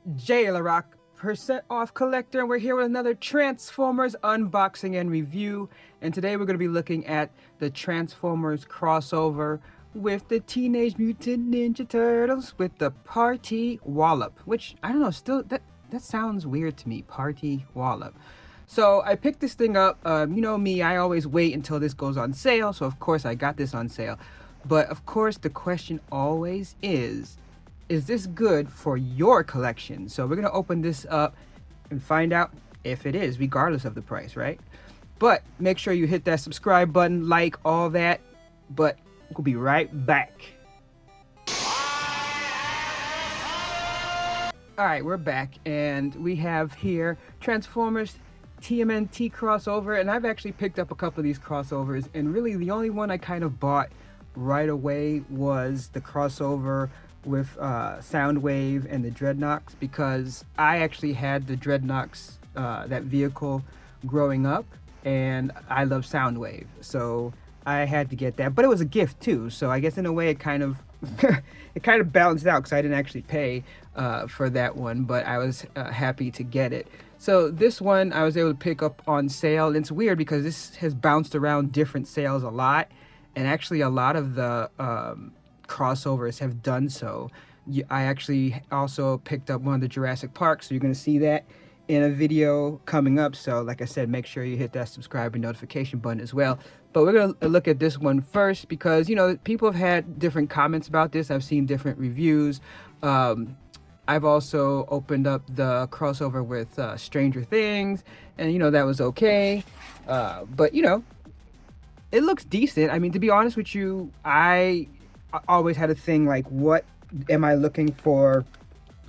JLaRock percent off collector, and we're here with another Transformers unboxing and review. And today we're going to be looking at the Transformers crossover with the Teenage Mutant Ninja Turtles with the Party Wallop, which I don't know, still that sounds weird to me, Party Wallop. So I picked this thing up. You know me, I always wait until this goes on sale. So of course I got this on sale. But of course the question always is this good for your collection? So we're going to open this up and find out if it is, regardless of the price, right? But make sure you hit that subscribe button, like, all that. But we'll be right back. All right, we're back, and we have here Transformers TMNT crossover, and I've actually picked up a couple of these crossovers, and really the only one I kind of bought right away was the crossover with Soundwave and the Dreadnoks, because I actually had the Dreadnoks, that vehicle, growing up, and I love Soundwave, so I had to get that. But it was a gift too, so I guess in a way it kind of it kind of balanced out, because I didn't actually pay for that one, but I was happy to get it. So this one I was able to pick up on sale, and it's weird because this has bounced around different sales a lot, and actually a lot of the crossovers have done so. I actually also picked up one of the Jurassic Parks, so you're going to see that in a video coming up. So like I said, make sure you hit that subscribe and notification button as well. But we're going to look at this one first because, you know, people have had different comments about this. I've seen different reviews. I've also opened up the crossover with Stranger Things, and, you know, that was okay. But, you know, it looks decent. I mean, to be honest with you, I always had a thing like, what am I looking for?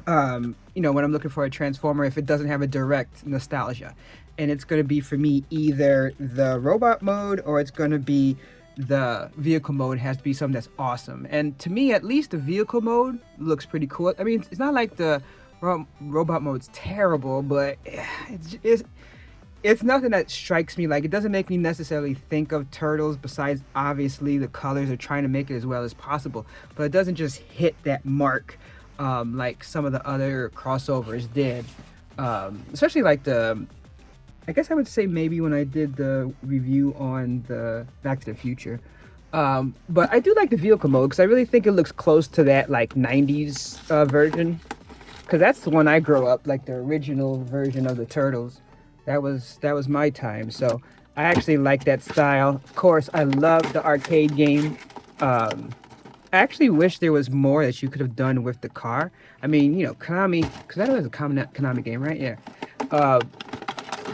You know, when I'm looking for a Transformer, if it doesn't have a direct nostalgia, and it's going to be for me either the robot mode or it's going to be the vehicle mode. It has to be something that's awesome, and to me, at least, the vehicle mode looks pretty cool. I mean, it's not like the robot mode's terrible, but it's nothing that strikes me. Like, it doesn't make me necessarily think of Turtles, besides obviously the colors are trying to make it as well as possible, but it doesn't just hit that mark like some of the other crossovers did, especially like I guess I would say maybe when I did the review on the Back to the Future. But I do like the vehicle mode because I really think it looks close to that like 90s version, because that's the one I grew up, like the original version of the Turtles. That was my time, so I actually like that style. Of course, I love the arcade game. I actually wish there was more that you could have done with the car. I mean, you know, Konami, because that was a Konami game, right? Yeah.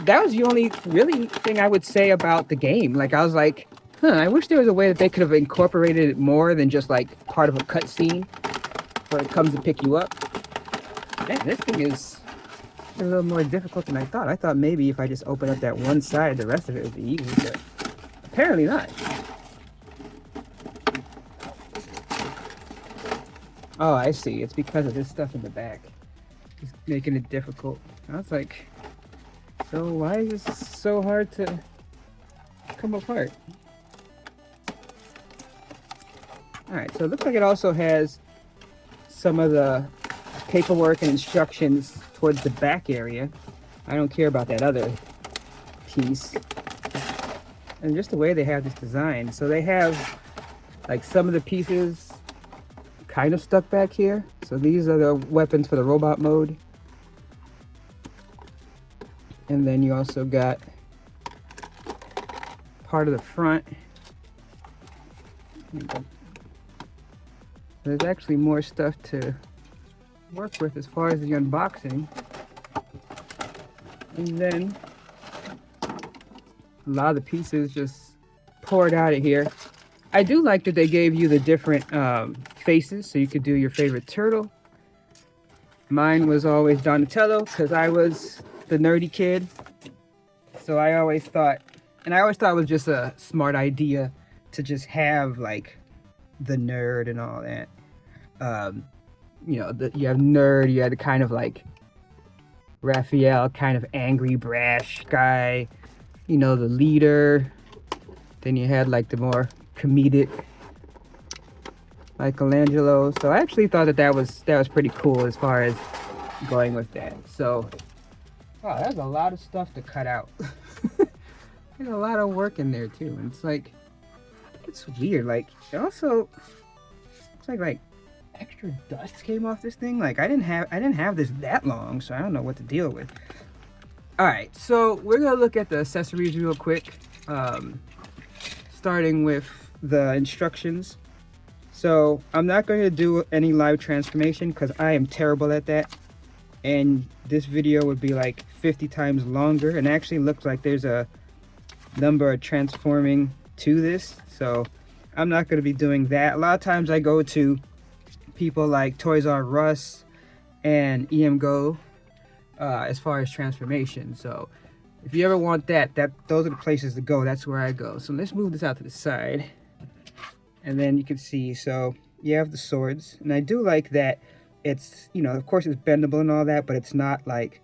That was the only really thing I would say about the game. Like, I was like, I wish there was a way that they could have incorporated it more than just like part of a cutscene where it comes to pick you up. Man, this thing is a little more difficult than I thought. I thought maybe if I just open up that one side, the rest of it would be easy, but apparently not. Oh, I see. It's because of this stuff in the back. It's making it difficult. I was like, so why is this so hard to come apart? Alright, so it looks like it also has some of the paperwork and instructions towards the back area. I don't care about that other piece. And just the way they have this design. So they have like some of the pieces kind of stuck back here. So these are the weapons for the robot mode. And then you also got part of the front. There's actually more stuff to work with as far as the unboxing. And then a lot of the pieces just poured out of here. I do like that they gave you the different faces, so you could do your favorite turtle. Mine was always Donatello, because I was the nerdy kid. So I always thought it was just a smart idea to just have like the nerd and all that. You know, you have nerd, you had the kind of like Raphael, kind of angry, brash guy, you know, the leader. Then you had like the more comedic Michelangelo. So I actually thought that was pretty cool as far as going with that. So, wow, that's a lot of stuff to cut out. There's a lot of work in there too. And it's like, it's weird. Like, it also, it's like extra dust came off this thing. Like, I didn't have this that long, so I don't know what to deal with. All right, so we're gonna look at the accessories real quick, starting with the instructions. So I'm not going to do any live transformation because I am terrible at that, and this video would be like 50 times longer, and actually looks like there's a number of transforming to this, so I'm not going to be doing that. A lot of times I go to people like Toys R Us and EMGO as far as transformation. So if you ever want that, those are the places to go. That's where I go. So let's move this out to the side, and then you can see, so you have the swords, and I do like that it's, you know, of course it's bendable and all that, but it's not like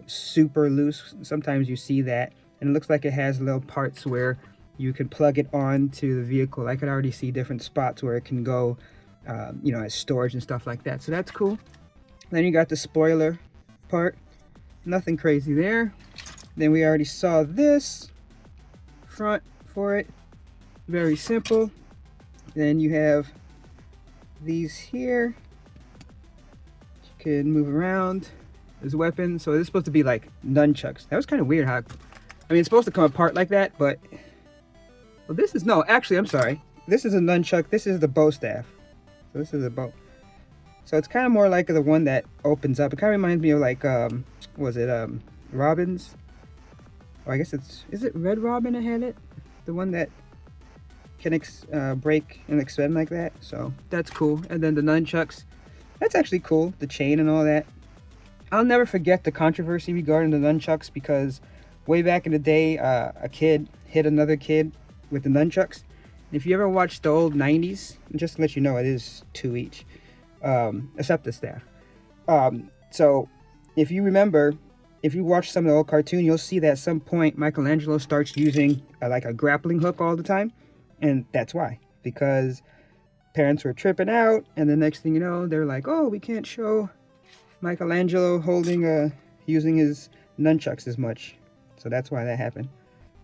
super loose. Sometimes you see that, and it looks like it has little parts where you can plug it onto the vehicle. I could already see different spots where it can go, you know, as storage and stuff like that. So that's cool. Then you got the spoiler part. Nothing crazy there. Then we already saw this front for it. Very simple. Then you have these here. You can move around as weapons. So this is supposed to be like nunchucks. That was kind of weird how, I mean, it's supposed to come apart like that, but, well, this is, no, actually, I'm sorry. This is a nunchuck. This is the bow staff. So this is a bow. So it's kind of more like the one that opens up. It kind of reminds me of like, was it Robin's? Or I guess it's, is it Red Robin that had it? The one that can break and expand like that. So that's cool. And then the nunchucks, that's actually cool. The chain and all that. I'll never forget the controversy regarding the nunchucks, because way back in the day, a kid hit another kid with the nunchucks. If you ever watched the old 90s, just to let you know, it is 2 each, except the staff. So if you remember, if you watch some of the old cartoon, you'll see that at some point Michelangelo starts using like a grappling hook all the time. And that's why, because parents were tripping out, and the next thing you know, they're like, oh, we can't show Michelangelo using his nunchucks as much. So that's why that happened.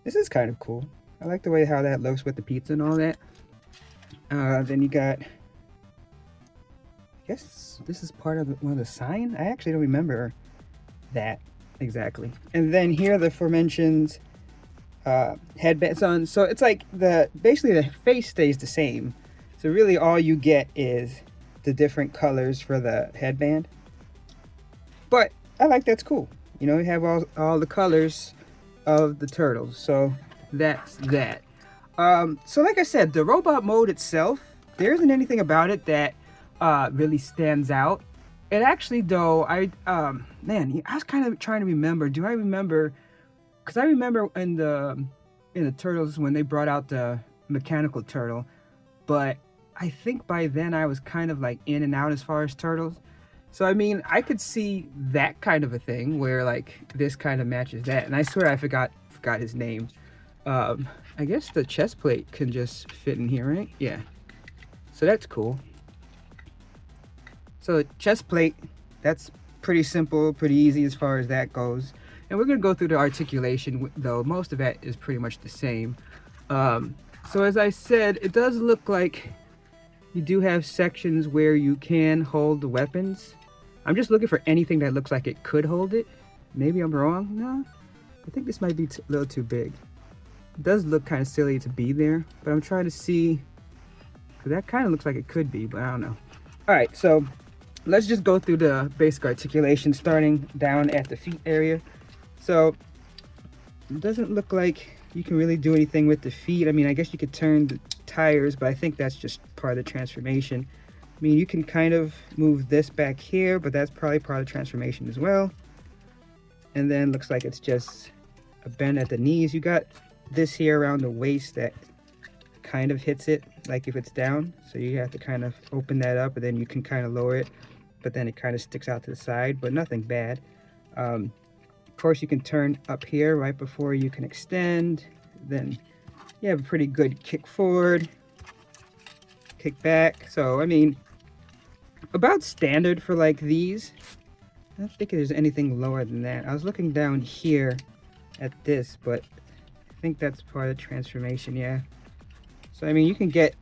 This is kind of cool. I like the way how that looks with the pizza and all that. Then you got, I guess this is part of one of the sign. I actually don't remember that exactly. And then here are the aforementioned headbands on. So it's like basically the face stays the same. So really all you get is the different colors for the headband. But I like that's cool. You know, you have all the colors of the turtles. So that's that. So like I said, the robot mode itself, there isn't anything about it that really stands out. It actually, though, man, I was kind of trying to remember. Do I remember? Because I remember in the Turtles when they brought out the mechanical turtle, but I think by then I was kind of like in and out as far as turtles. So I mean, I could see that kind of a thing where like this kind of matches that. And I swear I forgot his name. I guess the chest plate can just fit in here, right? Yeah. So that's cool. So chest plate, that's pretty simple, pretty easy as far as that goes. And we're gonna go through the articulation, though most of that is pretty much the same. So as I said, it does look like you do have sections where you can hold the weapons. I'm just looking for anything that looks like it could hold it. Maybe I'm wrong. No, I think this might be a little too big. It does look kind of silly to be there, but I'm trying to see, because that kind of looks like it could be, but I don't know. All right, so let's just go through the basic articulation, starting down at the feet area. So it doesn't look like you can really do anything with the feet. I mean, I guess you could turn the tires, but I think that's just part of the transformation. I mean, you can kind of move this back here, but that's probably part of the transformation as well. And then looks like it's just a bend at the knees. You got this here around the waist that kind of hits it, like if it's down. So you have to kind of open that up, and then you can kind of lower it, but then it kind of sticks out to the side, but nothing bad. Of course, you can turn up here right before you can extend. Then you have a pretty good kick forward, kick back. So, I mean, about standard for like these. I don't think there's anything lower than that. I was looking down here at this, but I think that's part of the transformation, yeah. So I mean, you can get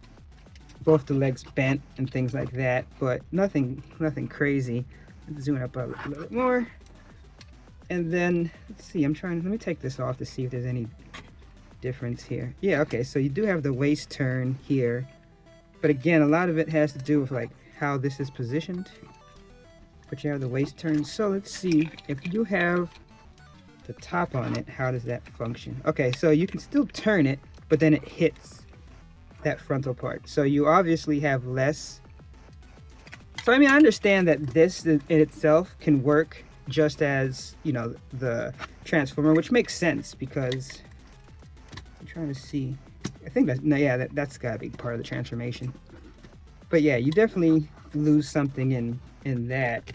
both the legs bent and things like that, but nothing crazy. Let's zoom it up a little bit more. And then, let's see, let me take this off to see if there's any difference here. Yeah, okay, so you do have the waist turn here. But again, a lot of it has to do with like how this is positioned. But you have the waist turn. So let's see, if you have the top on it, how does that function? Okay, so you can still turn it, but then it hits that frontal part. So you obviously have less. So I mean, I understand that this in itself can work just as, you know, the transformer, which makes sense because I'm trying to see. I think that's, no, yeah, that's gotta be part of the transformation. But yeah, you definitely lose something in that.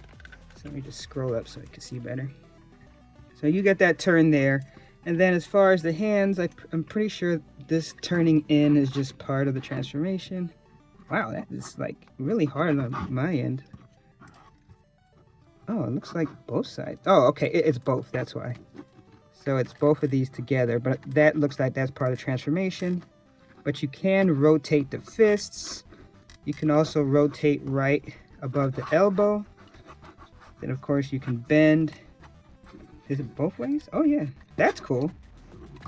So let me just scroll up so I can see better. So you get that turn there. And then as far as the hands, I'm pretty sure this turning in is just part of the transformation. Wow, that is like really hard on my end. Oh, it looks like both sides. Oh, okay, it's both, that's why. So it's both of these together, but that looks like that's part of the transformation. But you can rotate the fists. You can also rotate right above the elbow. Then of course you can bend. Is it both ways? Oh yeah, that's cool.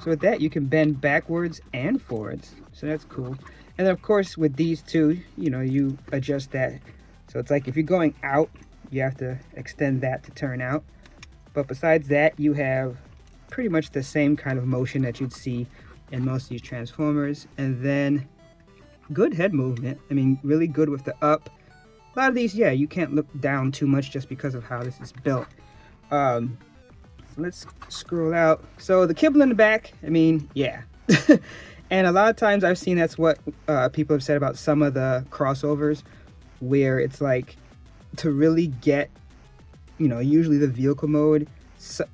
So with that, you can bend backwards and forwards. So that's cool. And then of course with these two, you know, you adjust that. So it's like if you're going out, you have to extend that to turn out. But besides that, you have pretty much the same kind of motion that you'd see in most of these transformers. And then good head movement. I mean, really good with the up. A lot of these, yeah, you can't look down too much just because of how this is built. So let's scroll out. So the kibble in the back, I mean, yeah. And a lot of times I've seen that's what people have said about some of the crossovers, where it's like to really get, you know, usually the vehicle mode,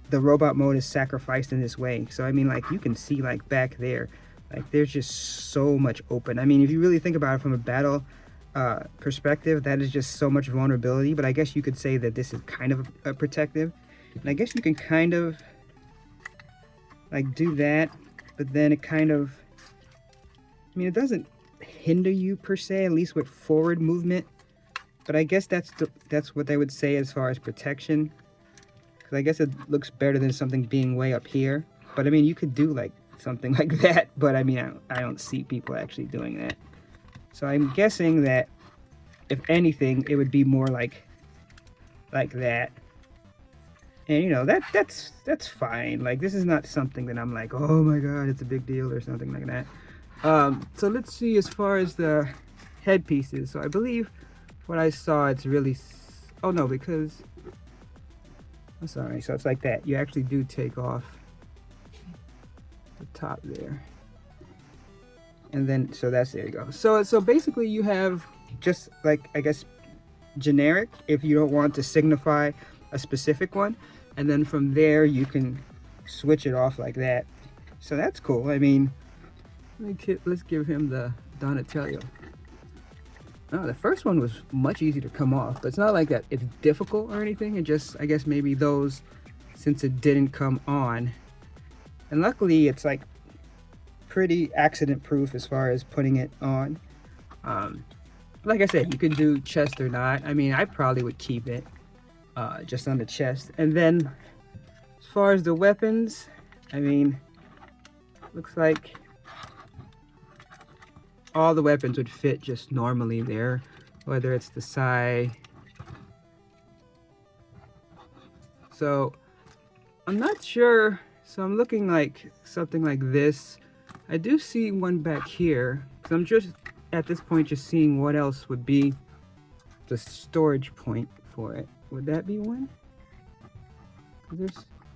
the robot mode is sacrificed in this way. So I mean, like you can see like back there, like there's just so much open. I mean, if you really think about it from a battle perspective, that is just so much vulnerability. But I guess you could say that this is kind of a protective. And I guess you can kind of like do that, but then it kind of, I mean, it doesn't hinder you per se, at least with forward movement. But I guess that's what they would say as far as protection. Because I guess it looks better than something being way up here. But I mean, you could do like something like that. But I mean, I don't see people actually doing that. So I'm guessing that if anything, it would be more like that. And you know, that's fine. Like this is not something that I'm like, oh my god, it's a big deal or something like that. So let's see as far as the headpieces. So I believe what I saw, it's really, oh no, because I'm sorry. So it's like that. You actually do take off the top there. And then, so that's, there you go. So basically you have just like, I guess, generic, if you don't want to signify a specific one. And then from there, you can switch it off like that. So that's cool. I mean, let's give him the Donatello. Oh, the first one was much easier to come off, but it's not like that it's difficult or anything. It just, I guess maybe those, since it didn't come on. And luckily it's like pretty accident proof as far as putting it on. Like I said, you can do chest or not. I mean, I probably would keep it just on the chest. And then as far as the weapons, I mean, looks like all the weapons would fit just normally there, whether it's the Sai. So I'm not sure. So I'm looking like something like this. I do see one back here. So I'm just at this point just seeing what else would be the storage point for it. Would that be one?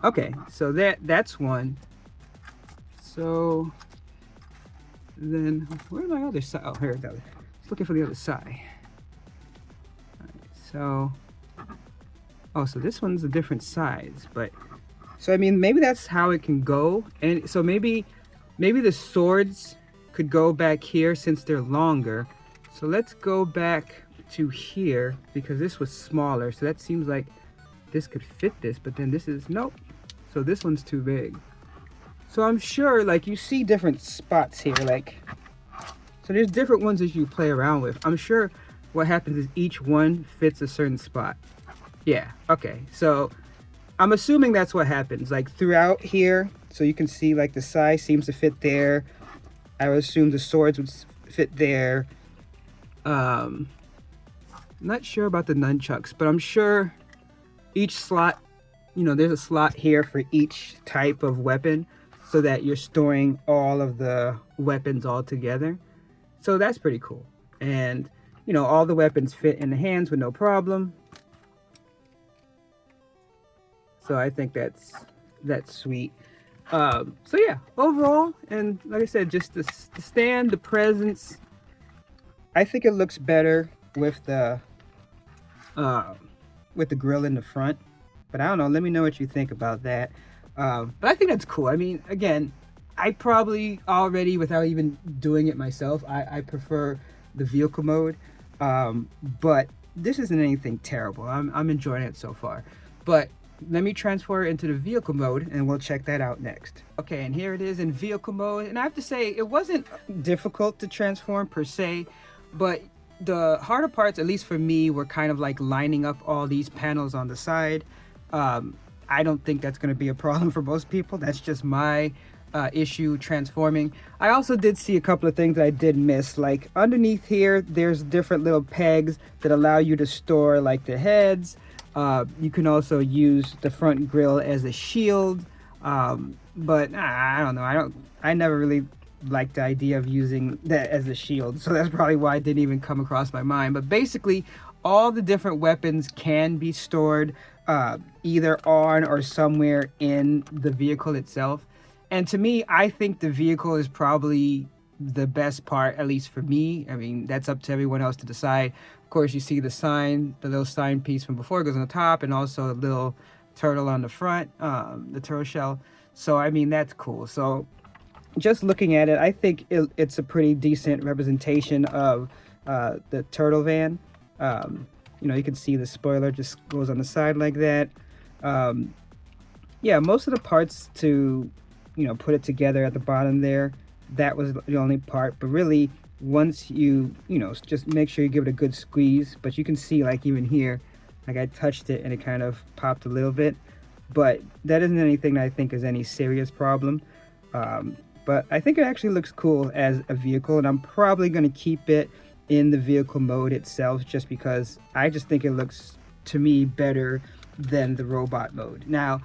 Okay, so that's one. So then where's my other side? Oh, here it goes. Just looking for the other side. All right, so oh, so this one's a different size, but so I mean maybe that's how it can go. And so maybe the swords could go back here since they're longer. So let's go back to here because this was smaller. So that seems like this could fit this, but then this is, nope. So this one's too big. So I'm sure, like, you see different spots here, like, so there's different ones that you play around with. I'm sure what happens is each one fits a certain spot. Yeah, okay. So I'm assuming that's what happens, like throughout here. So you can see like the size seems to fit there. I would assume the swords would fit there. Not sure about the nunchucks, but I'm sure each slot, you know, there's a slot here for each type of weapon so that you're storing all of the weapons all together. So that's pretty cool. And, you know, all the weapons fit in the hands with no problem. So I think that's sweet. So yeah, overall, and like I said, just the stand, the presence, I think it looks better with the grill in the front. But I don't know, let me know what you think about that. But I think that's cool. I mean, again, I probably already, without even doing it myself, I prefer the vehicle mode. But this isn't anything terrible. I'm enjoying it so far. But let me transfer into the vehicle mode and we'll check that out next. Okay, and here it is in vehicle mode. And I have to say, it wasn't difficult to transform per se, but the harder parts, at least for me, were kind of like lining up all these panels on the side. I don't think that's going to be a problem for most people. That's just my issue transforming. I also did see a couple of things that I did miss, like underneath here there's different little pegs that allow you to store like the heads. You can also use the front grille as a shield, but I don't know, I never really liked the idea of using that as a shield, so that's probably why it didn't even come across my mind. But basically all the different weapons can be stored either on or somewhere in the vehicle itself. And to me, I think the vehicle is probably the best part, at least for me. I mean, that's up to everyone else to decide. Of course, you see the sign, the little sign piece from before goes on the top, and also a little turtle on the front, the turtle shell. So, I mean, that's cool. So, just looking at it, I think it's a pretty decent representation of the turtle van. You know, you can see the spoiler just goes on the side like that. Yeah, most of the parts to, you know, put it together at the bottom there, that was the only part. But really, once you know, just make sure you give it a good squeeze. But you can see, like, even here, like, I touched it and it kind of popped a little bit, but that isn't anything that I think is any serious problem. But I think it actually looks cool as a vehicle, and I'm probably going to keep it in the vehicle mode itself, just because I just think it looks, to me, better than the robot mode. Now,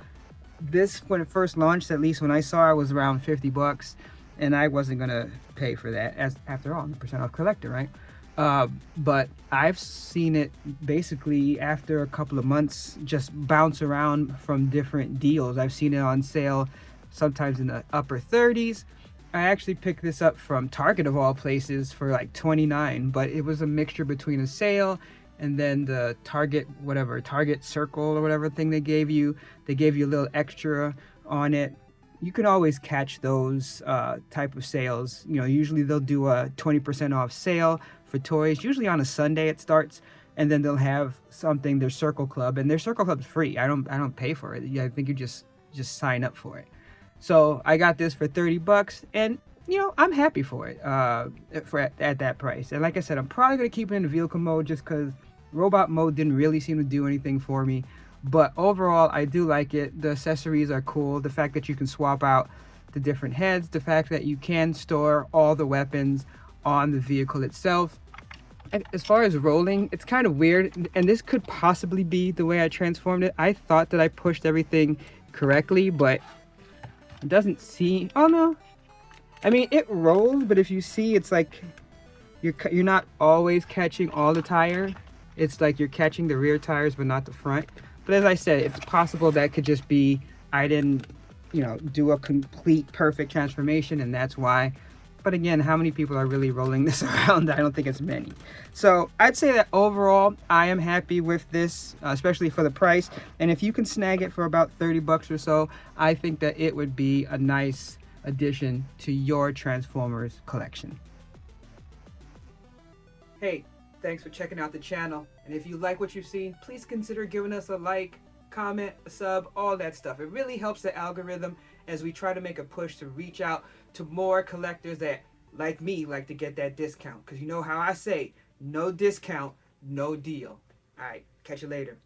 this, when it first launched, at least when I saw it, was around $50, and I wasn't gonna pay for that, as after all, I'm a percent off collector, right? But I've seen it basically after a couple of months just bounce around from different deals. I've seen it on sale sometimes in the upper 30s. I actually picked this up from Target of all places for like $29, but it was a mixture between a sale and then the Target, whatever, Target Circle or whatever thing they gave you. They gave you a little extra on it. You can always catch those type of sales. You know, usually they'll do a 20% off sale for toys. Usually on a Sunday it starts, and then they'll have something, their Circle Club, and their Circle Club is free. I don't pay for it. I think you just sign up for it. So I got this for $30, and you know, I'm happy for it at that price. And like I said, I'm probably gonna keep it in the vehicle mode just because robot mode didn't really seem to do anything for me. But overall, I do like it. The accessories are cool. The fact that you can swap out the different heads, the fact that you can store all the weapons on the vehicle itself. And as far as rolling, it's kind of weird, and this could possibly be the way I transformed it. I thought that I pushed everything correctly, but it doesn't seem. Oh no, I mean it rolls, but if you see, it's like you're not always catching all the tire. It's like you're catching the rear tires, but not the front. But as I said, it's possible that could just be I didn't, you know, do a complete perfect transformation, and that's why. But again, how many people are really rolling this around? I don't think it's many. So I'd say that overall, I am happy with this, especially for the price. And if you can snag it for about $30 or so, I think that it would be a nice addition to your Transformers collection. Hey, thanks for checking out the channel. And if you like what you've seen, please consider giving us a like, comment, a sub, all that stuff. It really helps the algorithm as we try to make a push to reach out to more collectors that, like me, like to get that discount. Because you know how I say, no discount, no deal. All right, catch you later.